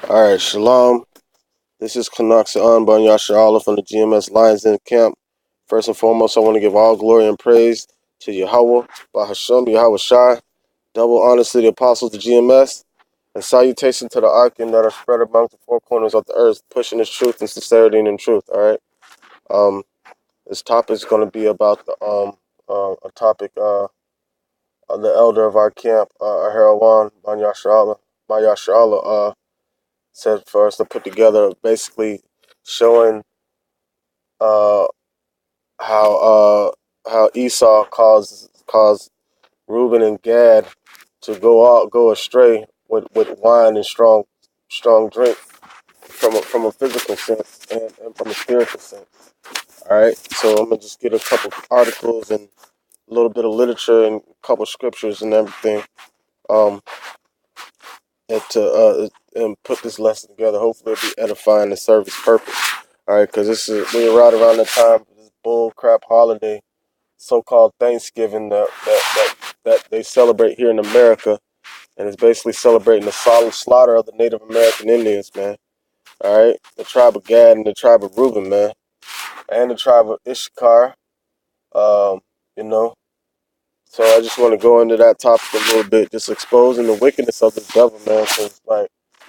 All right, shalom. This is Kanaksa Ban Yasharala from the GMS Lions Den Camp. First and foremost, I want to give all glory and praise to Yahweh, Bahasham, Yahweh Shai. Double honors to the apostles of GMS, and salutation to the Arkin that are spread among the four corners of the earth, pushing its truth and sincerity and in truth. All right. Um, this topic is going to be about a topic the elder of our camp, Aharawan Ban Yasharala, said for us to put together, basically showing uh, how how Esau caused Reuben and Gad to go astray with wine and strong drink from a physical sense and from a spiritual sense. All right, so I'm gonna just get a couple articles and a little bit of literature and a couple scriptures and everything, um, and put this lesson together. Hopefully, it'll be edifying and serve its purpose. All right, because we're right around the time of this bull crap holiday, so-called Thanksgiving that they celebrate here in America, and it's basically celebrating the solemn slaughter of the Native American Indians, man. All right, the tribe of Gad and the tribe of Reuben, man, and the tribe of Issachar. Um, you know, so I just want to go into that topic a little bit, just exposing the wickedness of this devil, man. Because like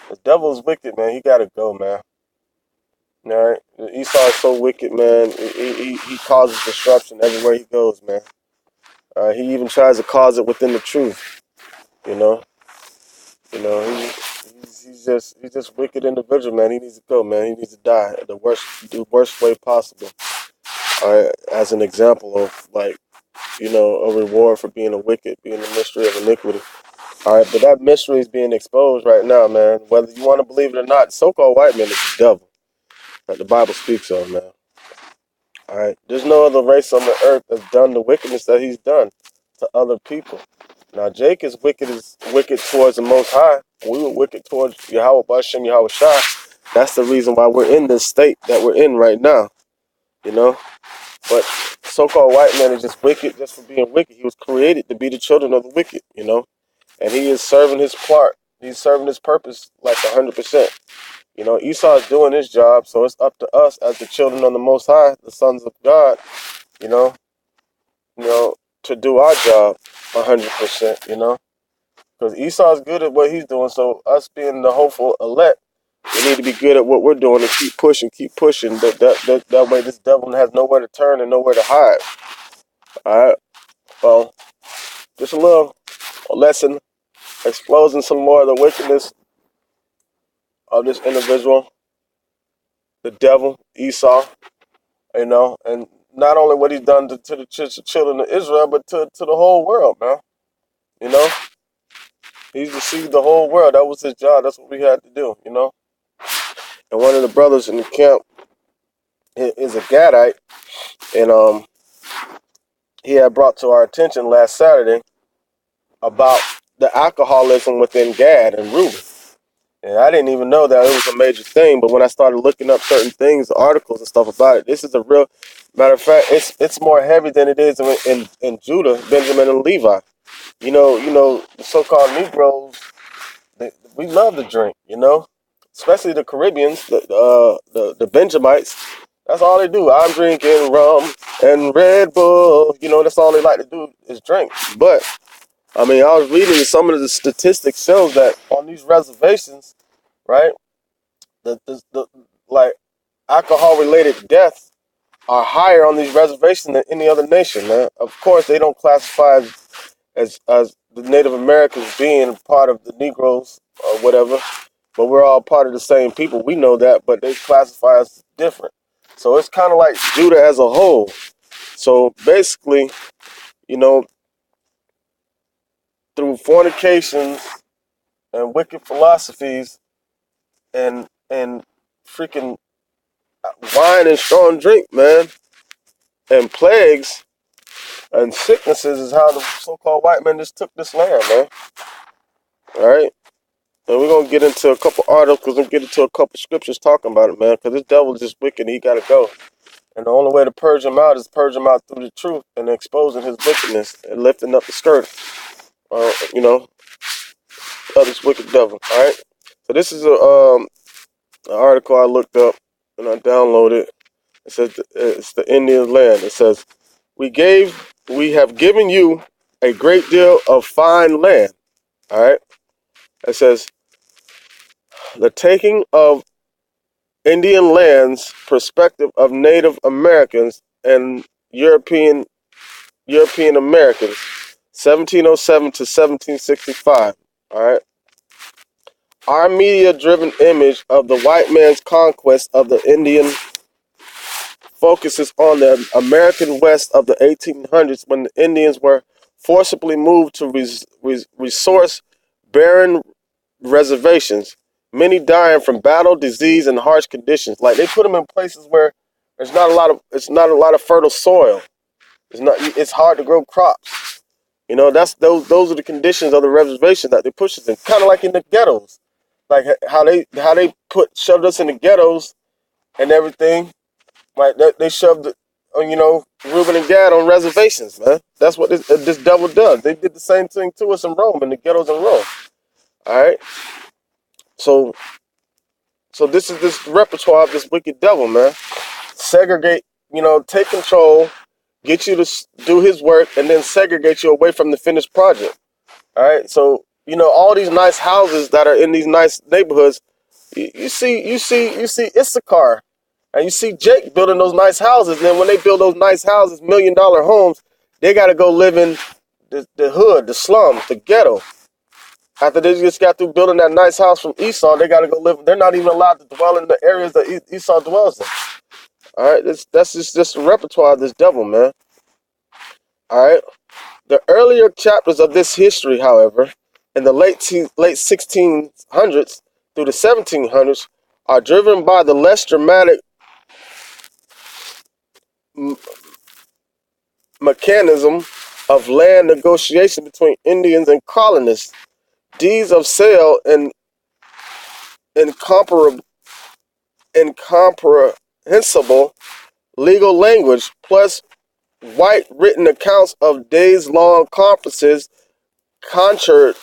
the devil is wicked, man. He gotta go, man. All right, Esau is so wicked, man. He causes disruption everywhere he goes, man. He even tries to cause it within the truth. You know, he's just wicked individual, man. He needs to go, man. He needs to die the worst way possible. All right, as an example of like, a reward for being a wicked, being a mystery of iniquity. All right, but that mystery is being exposed right now, man. Whether you want to believe it or not, so-called white man is the devil that the Bible speaks of, man. All right, there's no other race on the earth that's done the wickedness that he's done to other people. Now, Jake is wicked towards the Most High. We were wicked towards Yahweh Bashem, Yahweh Shai. That's the reason why we're in this state that we're in right now, you know. But so-called white man is just wicked just for being wicked. He was created to be the children of the wicked, and he is serving his part. He's serving his purpose like 100%. Esau is doing his job, so it's up to us as the children of the Most High, the sons of God, you know, you know, to do our job 100%, because Esau is good at what he's doing. So us being the hopeful elect, we need to be good at what we're doing and keep pushing. That way this devil has nowhere to turn and nowhere to hide. All right. Well, just a lesson exposing some more of the wickedness of this individual, the devil, Esau, and not only what he's done to the children of Israel, but to the whole world, man. You know, he's deceived the whole world. That was his job. That's what we had to do. And one of the brothers in the camp is a Gadite, and he had brought to our attention last Saturday about the alcoholism within Gad and Reuben. And I didn't even know that it was a major thing, but when I started looking up certain things, articles and stuff about it, this is a real matter of fact. It's more heavy than it is in Judah, Benjamin, and Levi. The so-called Negroes, we love to drink. Especially the Caribbeans, the Benjamites. That's all they do. I'm drinking rum and Red Bull. That's all they like to do is drink. But I mean, I was reading some of the statistics shows that on these reservations, right, the like alcohol related deaths are higher on these reservations than any other nation, man. Of course, they don't classify as the Native Americans being part of the Negroes or whatever, but we're all part of the same people. We know that, but they classify us different. So it's kind of like Judah as a whole. So basically, you know, through fornications and wicked philosophies and freaking wine and strong drink, man, and plagues and sicknesses is how the so-called white man just took this land, man. All right? And we're going to get into a couple articles and get into a couple scriptures talking about it, man, because this devil is just wicked and he got to go. And the only way to purge him out is purge him out through the truth and exposing his wickedness and lifting up the skirt, of this wicked devil, all right? So this is an article I looked up and I downloaded. It says it's the Indian land. It says we have given you a great deal of fine land. All right. It says the taking of Indian lands perspective of Native Americans and European Americans, 1707 to 1765. All right. Our media-driven image of the white man's conquest of the Indian focuses on the American West of the 1800s when the Indians were forcibly moved to resource-barren reservations, many dying from battle, disease, and harsh conditions. Like they put them in places where it's not a lot of fertile soil. It's hard to grow crops. You know, those are the conditions of the reservation that they push us in. Kind of like in the ghettos, like how they shoved us in the ghettos and everything. Like they shoved, Reuben and Gad on reservations, man. That's what this devil does. They did the same thing to us in Rome, in the ghettos in Rome. All right. So this is this repertoire of this wicked devil, man. Segregate, take control, get you to do his work, and then segregate you away from the finished project. All right. So all these nice houses that are in these nice neighborhoods, you see Issachar, and you see Jake building those nice houses. And then when they build those nice houses, $1,000,000 homes, they got to go live in the hood, the slums, the ghetto. After they just got through building that nice house from Esau, they got to go live. They're not even allowed to dwell in the areas that Esau dwells in. All right, that's just a repertoire of this devil, man. All right. The earlier chapters of this history, however, in the late 1600s through the 1700s, are driven by the less dramatic mechanism of land negotiation between Indians and colonists. Deeds of sale and incomprehensible legal language, plus white written accounts of days-long conferences contoured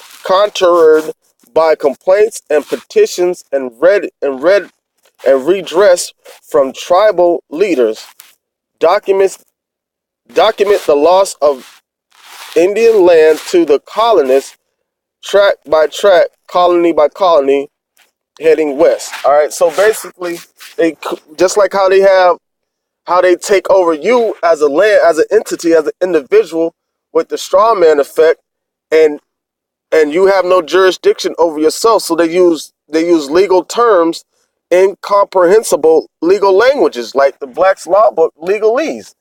by complaints and petitions and redress from tribal leaders, document the loss of Indian land to the colonists, track by track, colony by colony, heading west. All right. So basically, they just like how they take over you as a land, as an entity, as an individual, with the straw man effect, and you have no jurisdiction over yourself. So they use legal terms, incomprehensible legal languages, like the Black's Law Book, legalese.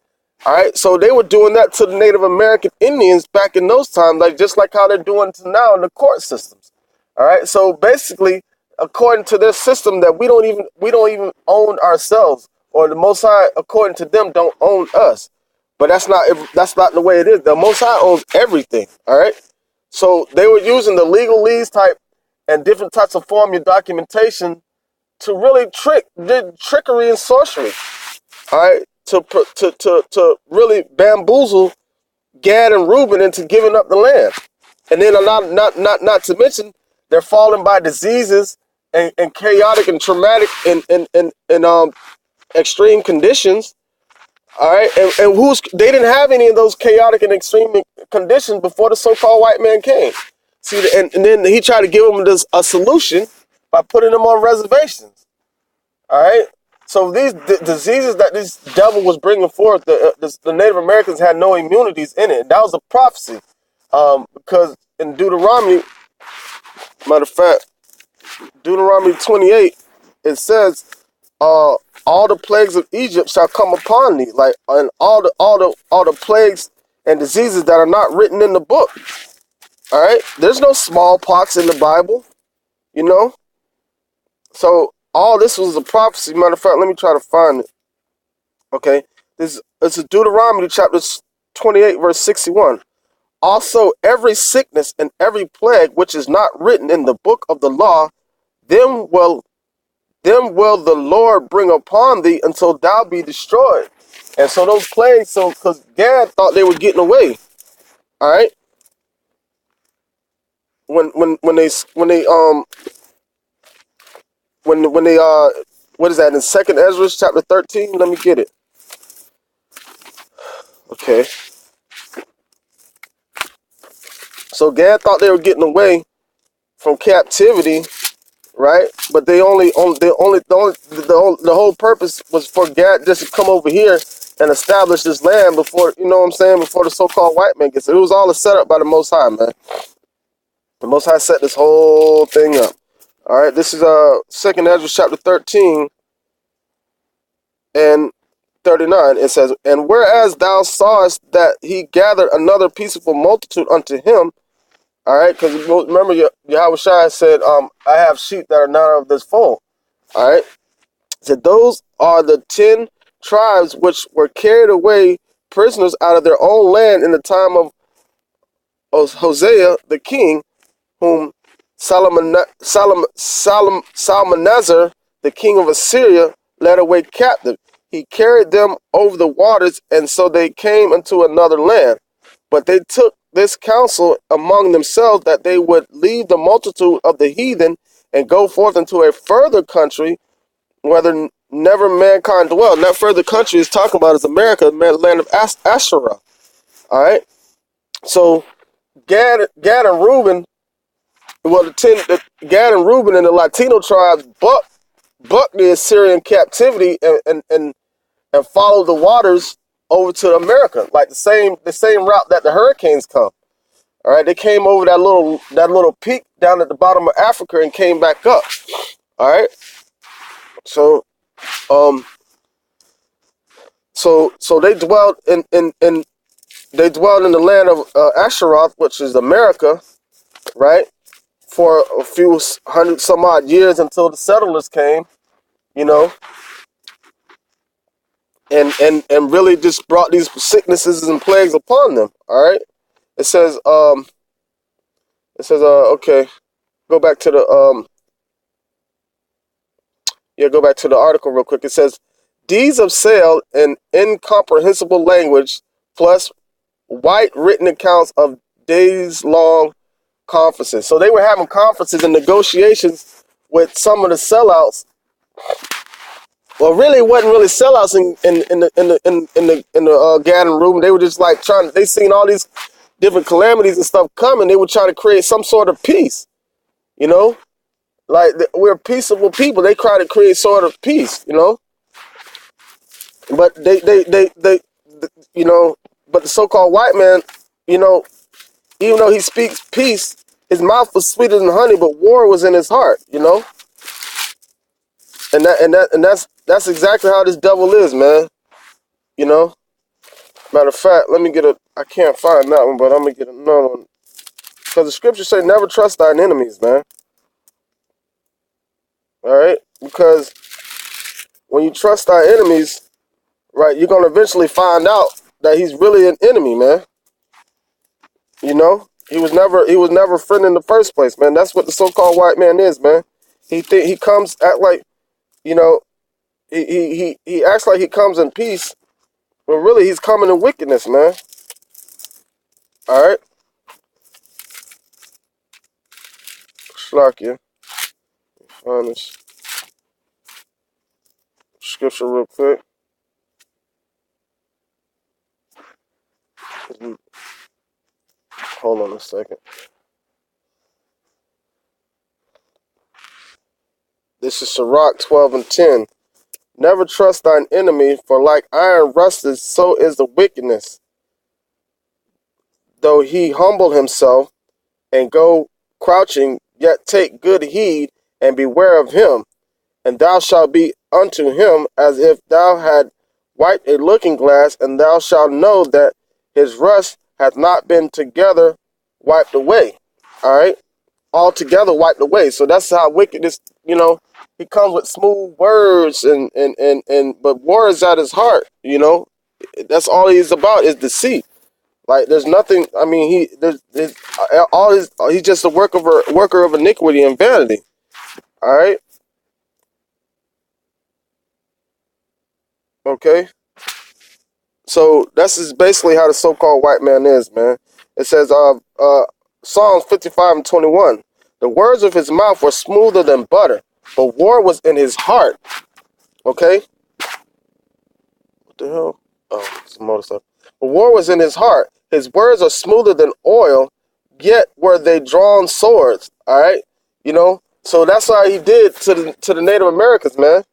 All right, so they were doing that to the Native American Indians back in those times, like just like how they're doing to now in the court systems. All right, so basically, according to their system, that we don't even own ourselves, or the Most High, according to them, don't own us. But that's not the way it is. The Most High owns everything. All right, so they were using the legalese type and different types of form of documentation to really trickery and sorcery. All right. To really bamboozle Gad and Reuben into giving up the land, and then not to mention they're falling by diseases and chaotic and traumatic and extreme conditions. All right, and they didn't have any of those chaotic and extreme conditions before the so-called white man came. See, and then he tried to give them a solution by putting them on reservations. All right. So these diseases that this devil was bringing forth, the Native Americans had no immunities in it. That was a prophecy, because in Deuteronomy, matter of fact, Deuteronomy 28, it says, "All the plagues of Egypt shall come upon thee," like, and all the plagues and diseases that are not written in the book. All right, there's no smallpox in the Bible, you know. So all this was a prophecy. Matter of fact, let me try to find it. Okay, it's a Deuteronomy chapter 28, verse 61. Also, every sickness and every plague which is not written in the book of the law, them will the Lord bring upon thee until thou be destroyed. And so those plagues, because Gad thought they were getting away. All right. When they when they what is that in Second Ezra chapter 13? Let me get it. Okay. So Gad thought they were getting away from captivity, right? But the whole purpose was for Gad just to come over here and establish this land before, you know what I'm saying, before the so-called white man gets it. It was all set up by the Most High, man. The Most High set this whole thing up. All right, this is Second Ezra chapter 13 and 39. It says, "And whereas thou sawest that he gathered another peaceable multitude unto him," all right, because remember Yahweh Shai said, "I have sheep that are not of this fold." All right, so those are the 10 tribes which were carried away prisoners out of their own land in the time of Hosea the king, whom Salmanasar, the king of Assyria, led away captive. He carried them over the waters, and so they came into another land. But they took this counsel among themselves that they would leave the multitude of the heathen and go forth into a further country, whether never mankind dwell. And that further country is talking about is America, the land of Asherah. All right. So Gad and Reuben, well, Gad and Reuben and the Latino tribes bucked the Assyrian captivity and followed the waters over to America, like the same route that the hurricanes come. All right, they came over that little peak down at the bottom of Africa and came back up. All right, so so they dwelled in the land of Asheroth, which is America, right, for a few hundred some odd years until the settlers came, you know, and really just brought these sicknesses and plagues upon them. All right, it says okay, go back to the go back to the article real quick. It says, deeds of sale in incomprehensible language plus white written accounts of days-long conferences. So they were having conferences and negotiations with some of the sellouts. Well, really, it wasn't really sellouts in the Gad and Reuben. They were just like they seen all these different calamities and stuff coming. They were trying to create some sort of peace, you know. Like, we're peaceable people. They try to create sort of peace, you know. But they you know, but the so-called white man, you know, even though he speaks peace, his mouth was sweeter than honey, but war was in his heart, you know. And that's exactly how this devil is, man. You know. Matter of fact, let me get I can't find that one, but I'm gonna get another one. Because the scriptures say, never trust thine enemies, man. All right? Because when you trust thy enemies, right, you're going to eventually find out that he's really an enemy, man. You know? He was never a friend in the first place, man. That's what the so-called white man is, man. He comes act like, you know, he acts like he comes in peace, but really he's coming in wickedness, man. All right? Shlakia. Find this scripture real quick. Hold on a second. This is Sirach 12 and 10. Never trust thine enemy, for like iron rusted, so is the wickedness. Though he humble himself and go crouching, yet take good heed and beware of him. And thou shalt be unto him as if thou had wiped a looking glass, and thou shalt know that his rust hath not been together wiped away. All right? Altogether wiped away. So that's how wickedness, you know, he comes with smooth words but war is at his heart, you know. That's all he's about is deceit. Like, there's nothing, I mean, he's just a worker of iniquity and vanity. All right? Okay? So that's just basically how the so-called white man is, man. It says, Psalms 55 and 21, the words of his mouth were smoother than butter, But war was in his heart. Okay? What the hell? Oh, some other stuff. But war was in his heart. His words are smoother than oil, yet were they drawn swords. All right? You know? So that's how he did to the Native Americans, man.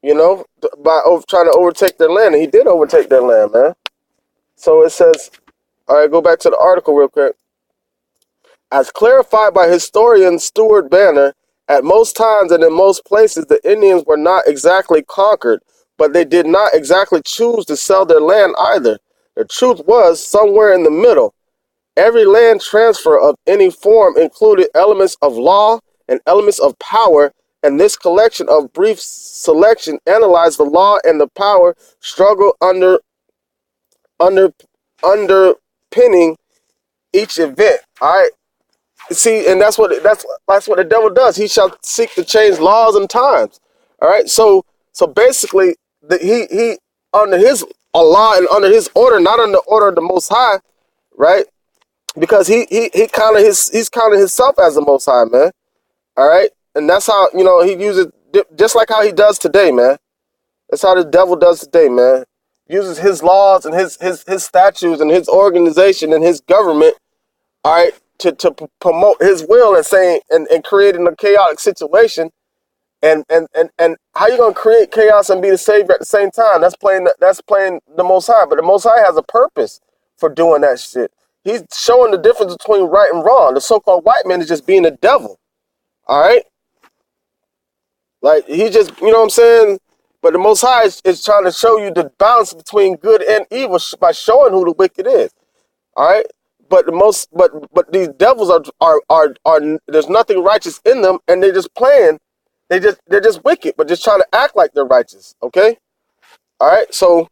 You know? By trying to overtake their land. And he did overtake their land, man. So it says, all right, go back to the article real quick. As clarified by historian Stuart Banner, at most times and in most places, the Indians were not exactly conquered, but they did not exactly choose to sell their land either. The truth was somewhere in the middle. Every land transfer of any form included elements of law and elements of power, and this collection of brief selection analyzed the law and the power struggle underpinning each event. All right. See, and that's what the devil does. He shall seek to change laws and times. All right. So basically, he under his Allah and under his order, not under the order of the Most High, right? Because he's counted himself as the Most High, man. All right, and that's how he uses just like how he does today, man. That's how the devil does today, man. Uses his laws and his statutes and his organization and his government, all right, to promote his will and saying and creating a chaotic situation. And how you gonna create chaos and be the savior at the same time? That's playing the Most High. But the Most High has a purpose for doing that shit. He's showing the difference between right and wrong. The so-called white man is just being the devil. All right, like he just, you know what I'm saying. But the Most High is trying to show you the balance between good and evil by showing who the wicked is. All right, but these devils are there's nothing righteous in them, and they're just playing. They're just wicked, but just trying to act like they're righteous. Okay, all right. So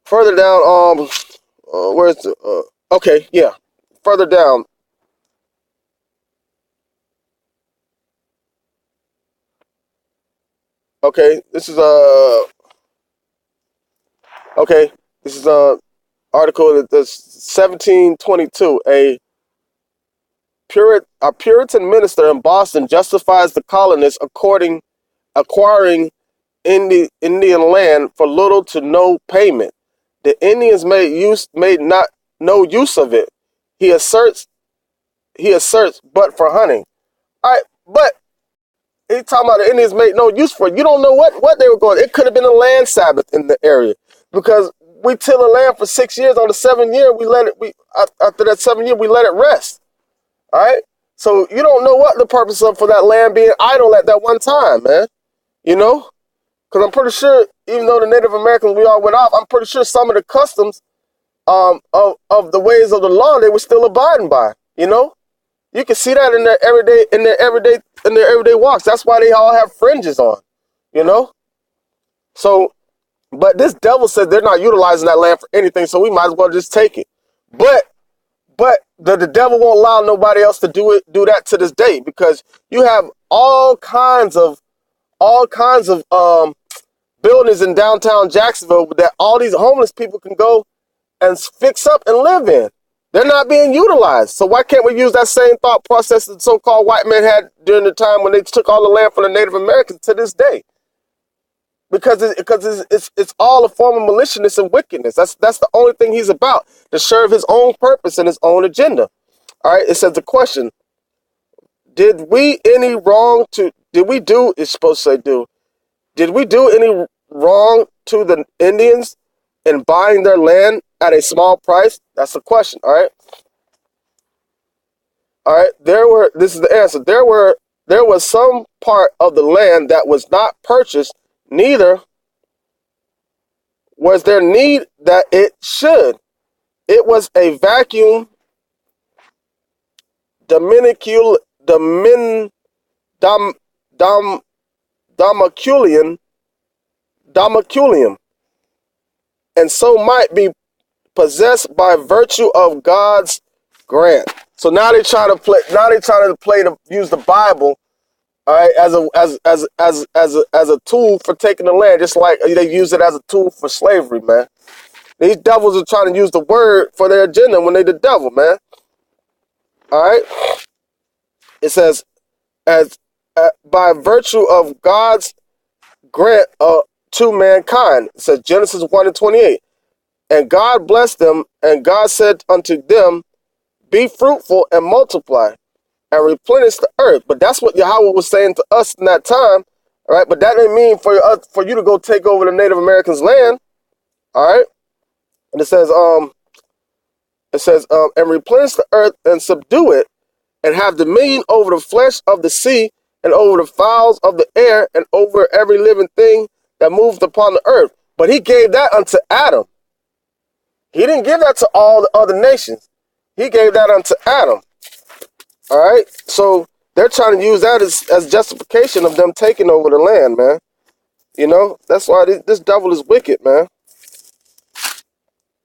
further down, where's the okay, yeah, further down. Okay, this is okay, this is a article that that's 1722. A Puritan minister in Boston justifies the colonists acquiring Indian land for little to no payment. The Indians made not no use of it. He asserts, but for hunting. All right, but he talking about the Indians made no use for it. You don't know what they were going. It could have been a land Sabbath in the area because we till the land for 6 years. On the 7th year, after that 7th year we let it rest. All right. So you don't know what the purpose of for that land being idle at that one time, man. You know, because I'm pretty sure even though the Native Americans we all went off, I'm pretty sure some of the customs of the ways of the law they were still abiding by. You know. You can see that in their everyday walks. That's why they all have fringes on, you know? So, but this devil says they're not utilizing that land for anything, so we might as well just take it. But the devil won't allow nobody else to do that to this day because you have all kinds of buildings in downtown Jacksonville that all these homeless people can go and fix up and live in. They're not being utilized. So why can't we use that same thought process that the so-called white man had during the time when they took all the land from the Native Americans to this day? Because it's all a form of maliciousness and wickedness. That's the only thing he's about, to serve his own purpose and his own agenda. All right, it says the question, did we do, it's supposed to say do, did we do any wrong to the Indians in buying their land at a small price? That's the question. All right. All right. This is the answer. There was some part of the land that was not purchased, neither was there need that it should. It was a vacuum domiculium, and so might be possessed by virtue of God's grant. So now they try to use the Bible, all right, as a tool for taking the land, just like they use it as a tool for slavery, man. These devils are trying to use the word for their agenda when they the devil, man. All right. It says, as by virtue of God's grant to mankind. It says Genesis 1:28. And God blessed them, and God said unto them, be fruitful and multiply and replenish the earth. But that's what Yahweh was saying to us in that time, all right? But that didn't mean for you to go take over the Native Americans' land, all right? And it says, and replenish the earth and subdue it, and have dominion over the flesh of the sea, and over the fowls of the air, and over every living thing that moved upon the earth. But he gave that unto Adam. He didn't give that to all the other nations. He gave that unto Adam. All right? So they're trying to use that as justification of them taking over the land, man. You know? That's why this devil is wicked, man.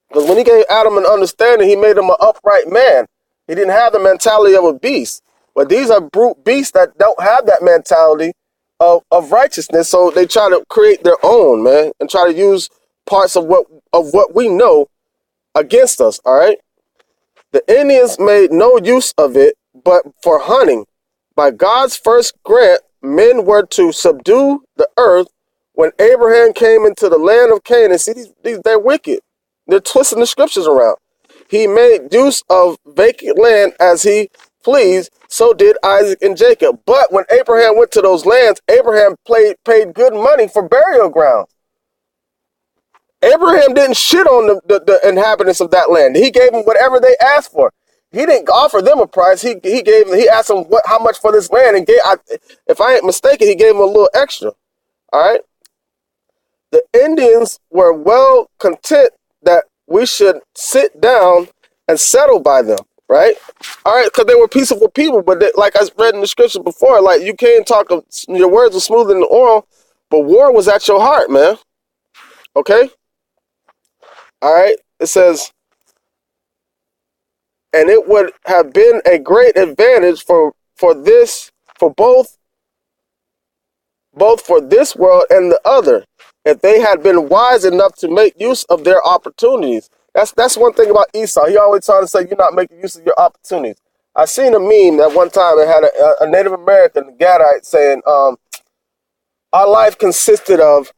Because when he gave Adam an understanding, he made him an upright man. He didn't have the mentality of a beast. But these are brute beasts that don't have that mentality of righteousness. So they try to create their own, man, and try to use parts of what we know against us, all right? The Indians made no use of it, but for hunting. By God's first grant, men were to subdue the earth. When Abraham came into the land of Canaan, see, they're wicked. They're twisting the scriptures around. He made use of vacant land as he pleased, so did Isaac and Jacob. But when Abraham went to those lands, Abraham paid good money for burial grounds. Abraham didn't shit on the inhabitants of that land. He gave them whatever they asked for. He didn't offer them a price. He asked them how much for this land, and if I ain't mistaken, he gave them a little extra. All right. The Indians were well content that we should sit down and settle by them, right? All right, because they were peaceful people, but like I read in the scripture before, like you can't talk, your words are smoother than the oil, but war was at your heart, man. Okay? All right, it says, and it would have been a great advantage for both for this world and the other, if they had been wise enough to make use of their opportunities. That's one thing about Esau. He always trying to say you're not making use of your opportunities. I seen a meme that one time it had a Native American Gadite saying, our life consisted of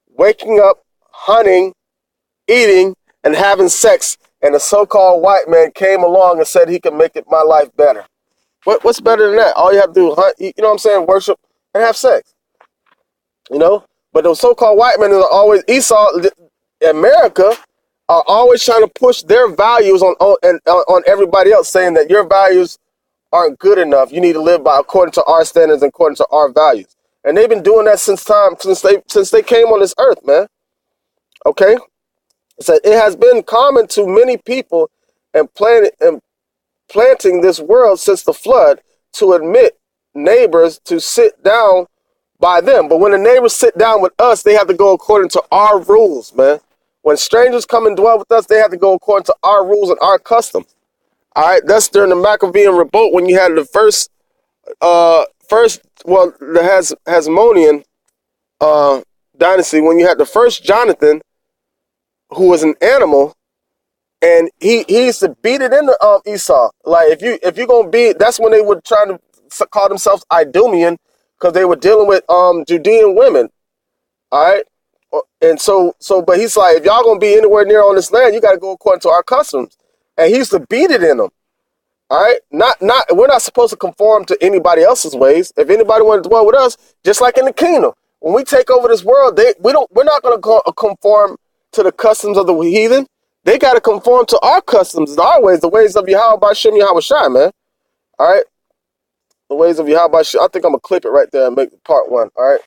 waking up, hunting, eating, and having sex, and a so-called white man came along and said he could make my life better. What's better than that? All you have to do is hunt, eat, you know what I'm saying, worship, and have sex. You know? But those so-called white men are always, Esau, America, are always trying to push their values on everybody else, saying that your values aren't good enough. You need to live by according to our standards and according to our values. And they've been doing that since they came on this earth, man. Okay? So it has been common to many people and planting this world since the flood to admit neighbors to sit down by them. But when the neighbors sit down with us, they have to go according to our rules, man. When strangers come and dwell with us, they have to go according to our rules and our customs. All right, that's during the Maccabean revolt when you had the first, the Hasmonean dynasty, when you had the first Jonathan, who was an animal, and he used to beat it into Esau. Like if you're gonna beat, that's when they were trying to call themselves Idumean, because they were dealing with Judean women. All right. And but he's like, if y'all gonna be anywhere near on this land, you got to go according to our customs. And he used to beat it in them. All right, we're not supposed to conform to anybody else's ways. If anybody wanted to dwell with us, just like in the kingdom, when we take over this world, we're not gonna conform to the customs of the heathen. They got to conform to our customs, our ways, the ways of Yahweh Bashem Yahweh Shai, man. All right, the ways of Yahweh Bashem. I think I'm gonna clip it right there and make part one. All right.